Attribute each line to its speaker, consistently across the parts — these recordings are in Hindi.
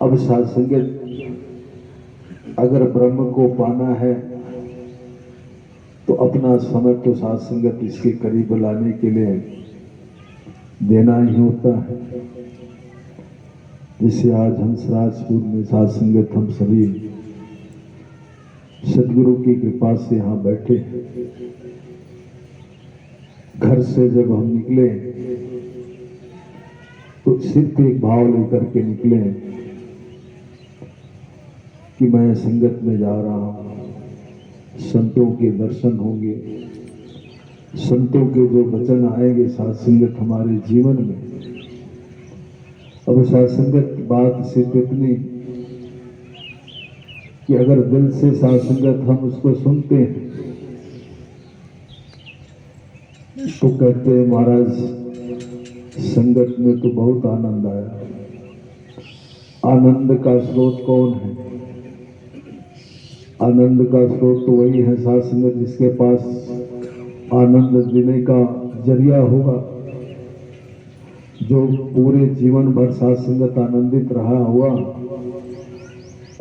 Speaker 1: अब साध संगत अगर ब्रह्म को पाना है तो अपना समय तो साध संगत इसके करीब लाने के लिए देना ही होता है। जिसे आज हंसराजपुर में साध संगत हम सभी सदगुरु की कृपा से यहाँ बैठे। घर से जब हम निकले तो सिर्फ एक भाव लेकर के निकले कि मैं संगत में जा रहा हूँ, संतों के दर्शन होंगे, संतों के जो वचन आएंगे साध संगत हमारे जीवन में। अब साध संगत बात सिर्फ इतनी कि अगर दिल से साध संगत हम उसको सुनते हैं तो कहते हैं महाराज संगत में तो बहुत आनंद आया। आनंद का स्रोत कौन है? आनंद का स्रोत तो वही है साध संगत जिसके पास आनंद देने का जरिया होगा, जो पूरे जीवन भर साध संगत आनंदित रहा हुआ।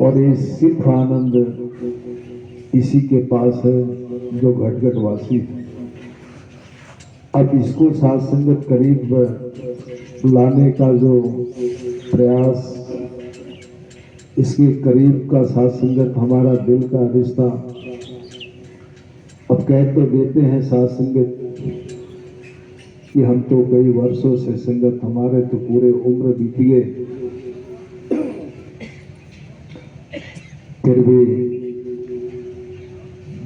Speaker 1: और ये सिर्फ आनंद इसी के पास है जो घट वासी है। अब इसको साध संगत करीब लाने का जो प्रयास, इसके करीब का साध संगत हमारा दिल का रिश्ता। अब कह तो देते हैं साध संगत कि हम तो कई वर्षों से संगत, हमारे तो पूरे उम्र बीत गए, फिर भी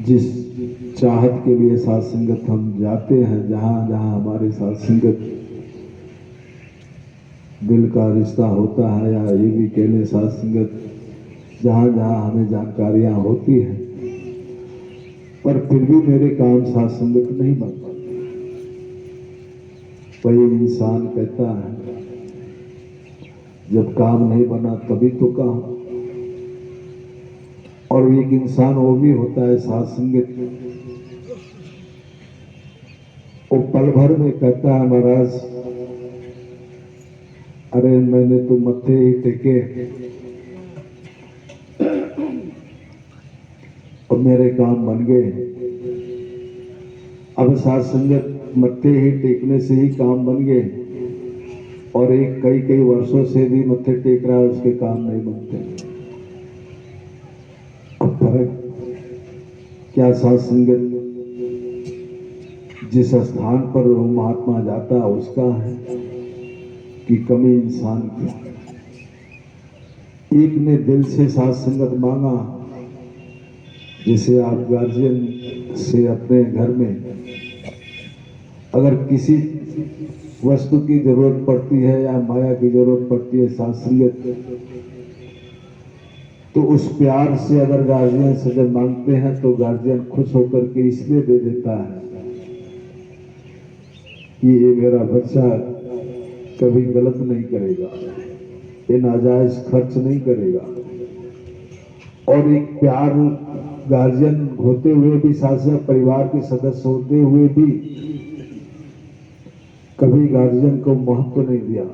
Speaker 1: जिस चाहत के लिए साध संगत हम जाते हैं, जहां जहां हमारे साध संगत दिल का रिश्ता होता है, या ये भी कह लें साध संगत जहां जहां हमें जानकारियां होती हैं, पर फिर भी मेरे काम साध संगत नहीं बन पाते। वही इंसान कहता है जब काम नहीं बना तभी तो काम। और एक इंसान वो भी होता है साध संगत, वो पल भर में कहता है महाराज अरे मैंने तो मत्थे ही टेके और मेरे काम बन गए। अब साध संगत मत्थे ही टेकने से ही काम बन गए, और एक कई वर्षों से भी मत्थे टेक रहा है, उसके काम नहीं बनते। अब फर्क क्या साध संगत जिस स्थान पर वो महात्मा जाता है उसका है कि कमी इंसान की? एक ने दिल से साध संगत मांगा, जैसे आप गार्जियन से अपने घर में अगर किसी वस्तु की जरूरत पड़ती है या माया की जरूरत पड़ती है साध संगत, तो उस प्यार से अगर गार्जियन से जब मांगते हैं तो गार्जियन खुश होकर के इसलिए दे देता है कि ये मेरा बच्चा कभी गलत नहीं करेगा, ये नाजायज खर्च नहीं करेगा। और एक प्यार गार्जियन होते हुए भी, साथ परिवार के सदस्य होते हुए भी कभी गार्जियन को महत्व नहीं दिया।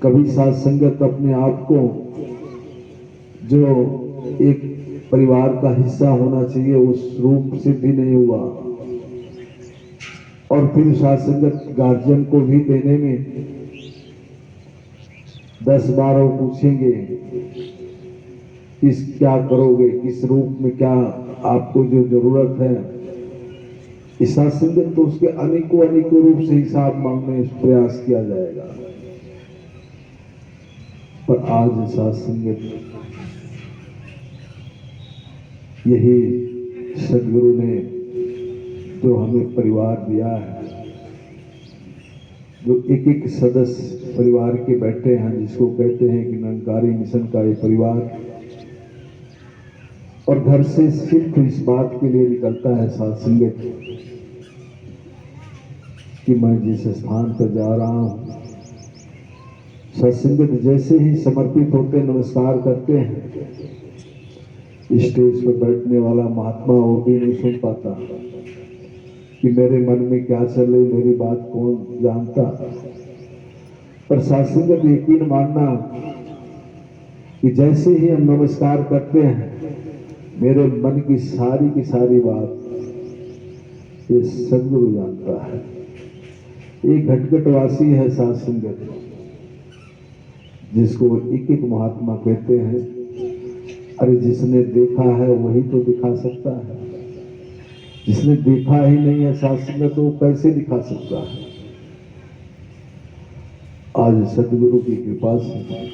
Speaker 1: कभी साथ संगत अपने आप को जो एक परिवार का हिस्सा होना चाहिए उस रूप से भी नहीं हुआ। और फिर साथ संगत गार्जियन को भी देने में 10 बार वो पूछेंगे किस क्या करोगे, किस रूप में क्या आपको जो जरूरत है। इस साथ संगत तो उसके अनेकों रूप से हिसाब मांगने प्रयास किया जाएगा। पर आज साथ संगत यही सदगुरु ने जो हमें परिवार दिया है, जो एक सदस्य परिवार के बैठे हैं, जिसको कहते हैं कि निरंकारी मिशन का ये परिवार, और घर से सिर्फ इस बात के लिए निकलता है साथ संगत कि मैं जिस स्थान पर जा रहा हूं, सत्संगत जैसे ही समर्पित होते नमस्कार करते हैं, स्टेज पर बैठने वाला महात्मा वो भी नहीं सुन पाता कि मेरे मन में क्या चल रही, मेरी बात कौन जानता। पर सत्संगत यकीन मानना कि जैसे ही हम नमस्कार करते हैं, मेरे मन की सारी बात ये सदगुरु जानता है। एक घटघटवासी है साध संगत, जिसको एक एक महात्मा कहते हैं, अरे जिसने देखा है वही तो दिखा सकता है, जिसने देखा ही नहीं है साध संगत वो कैसे दिखा सकता है। आज सदगुरु की कृपा से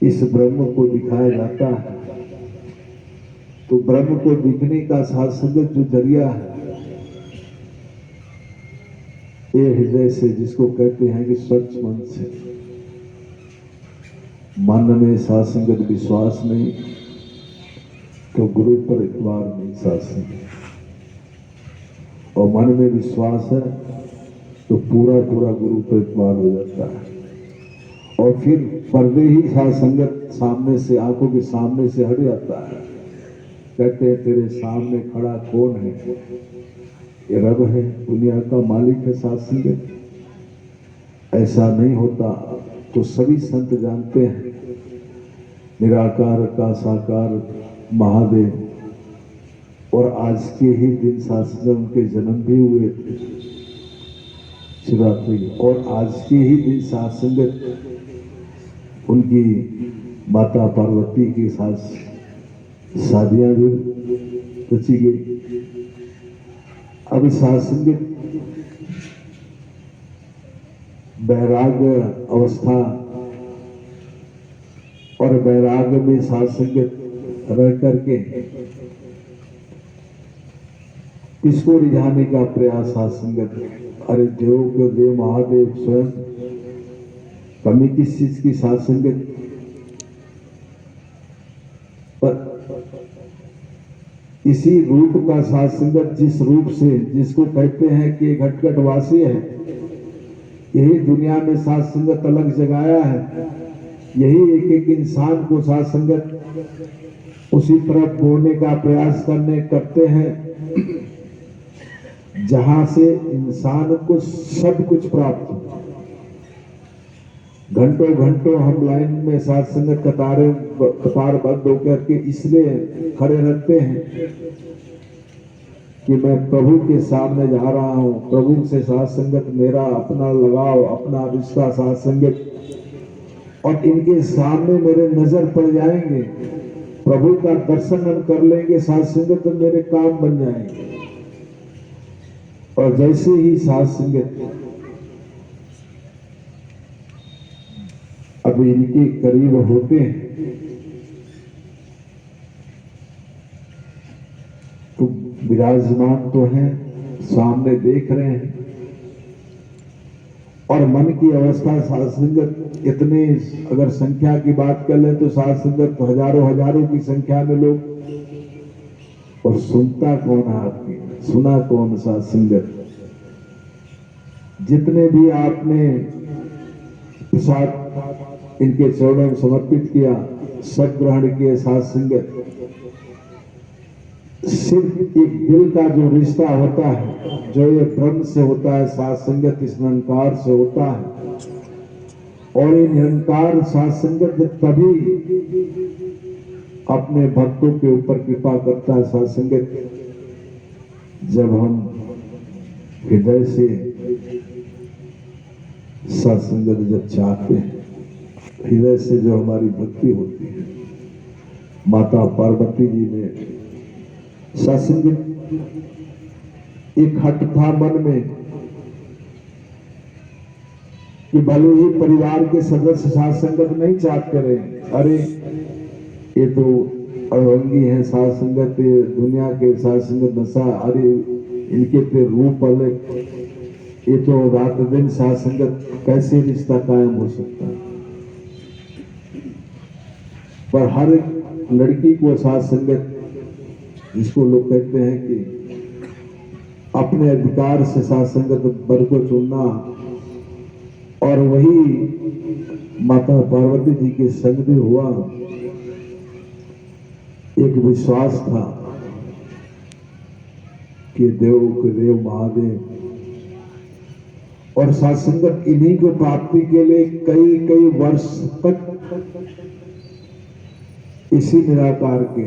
Speaker 1: इस ब्रह्म को दिखाया जाता है। तो ब्रह्म को दिखने का साध संगत जो जरिया है, ये हृदय से, जिसको कहते हैं कि स्वच्छ मन से, मन में साध संगत विश्वास नहीं तो गुरु पर इतबार नहीं साध संगत, और मन में विश्वास है तो पूरा गुरु पर इतबार हो जाता है। और फिर पर्दे ही साध संगत सामने से, आंखों के सामने से हट जाता है। कहते हैं तेरे सामने खड़ा कौन है? ये रब है, दुनिया का मालिक है साध संगत। ऐसा नहीं होता तो सभी संत जानते हैं निराकार का साकार महादेव, और आज के ही दिन साध संगत उनके जन्म भी हुए थे शिवरात्रि, और आज के ही दिन साध संगत उनकी माता पार्वती के साथ शादियां भी रची गई। अब साध संगत वैराग्य अवस्था और वैराग्य में साध संगत रह करके किसको रिझाने का प्रयास साध संगत? अरे देव के देव महादेव स्वयं, कमी किस चीज की साध संगत? पर इसी रूप का साध संगत, जिस रूप से, जिसको कहते हैं कि घटघटवासी है, यही दुनिया में साध संगत अलग जगाया है। यही एक एक इंसान को साध संगत उसी तरफ मोड़ने का प्रयास करते हैं जहां से इंसान को सब कुछ प्राप्त हो। घंटों हम लाइन में साध संगत कतारबद्ध होकर के इसलिए खड़े रहते हैं कि मैं प्रभु के सामने जा रहा हूं, प्रभु से साध संगत मेरा अपना लगाव, अपना रिश्ता साध संगत, और इनके सामने मेरे नजर पड़ जाएंगे, प्रभु का दर्शन हम कर लेंगे साध संगत, तो मेरे काम बन जाएंगे। और जैसे ही साध संगत अब इनके करीब होते हैं तो विराजमान तो हैं, सामने देख रहे हैं, और मन की अवस्था साध संगत इतने, अगर संख्या की बात कर लें तो साध संगत हजारों की संख्या में लोग, और सुनता कौन है आपकी? सुना कौन साध संगत? जितने भी आपने प्रसाद इनके चरणों में समर्पित किया, सब ग्रहण किए साध संगत, सिर्फ एक दिल का जो रिश्ता होता है, जो ये ब्रह्म से होता है साध संगत, इस निरंकार से होता है। और ये निरंकार साध संगत तभी अपने भक्तों के ऊपर कृपा करता है साध संगत, जब हम हृदय से साध संगत जब चाहते हैं, हृदय से जो हमारी भक्ति होती है। माता पार्वती जी ने साध संगत, एक हट था मन में कि भले ही परिवार के सदस्य साध संगत नहीं चाहते रहे, अरे ये तो अड़भंगी है साध संगत, दुनिया के साध संगत नशा, अरे इनके पे रूप अलग, ये तो रात दिन साध संगत, कैसे रिश्ता कायम हो सकता है? पर हर लड़की को साध संगत, जिसको लोग कहते हैं कि अपने अधिकार से साध संगत वर को चुनना, और वही माता पार्वती जी के संग में हुआ। एक विश्वास था कि देव के देव महादेव, और साध संगत इन्हीं को प्राप्ति के लिए कई वर्ष तक इसी निराकार के